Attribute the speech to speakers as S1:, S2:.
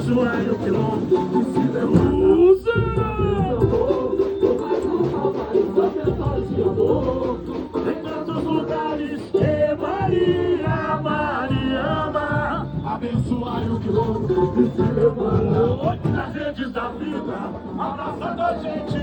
S1: abençoai o quilombo que se levanta. Em tantos lugares, e Maria, Mariana, abençoai o quilombo que se levanta. Nas redes da vida, abraçando a gente.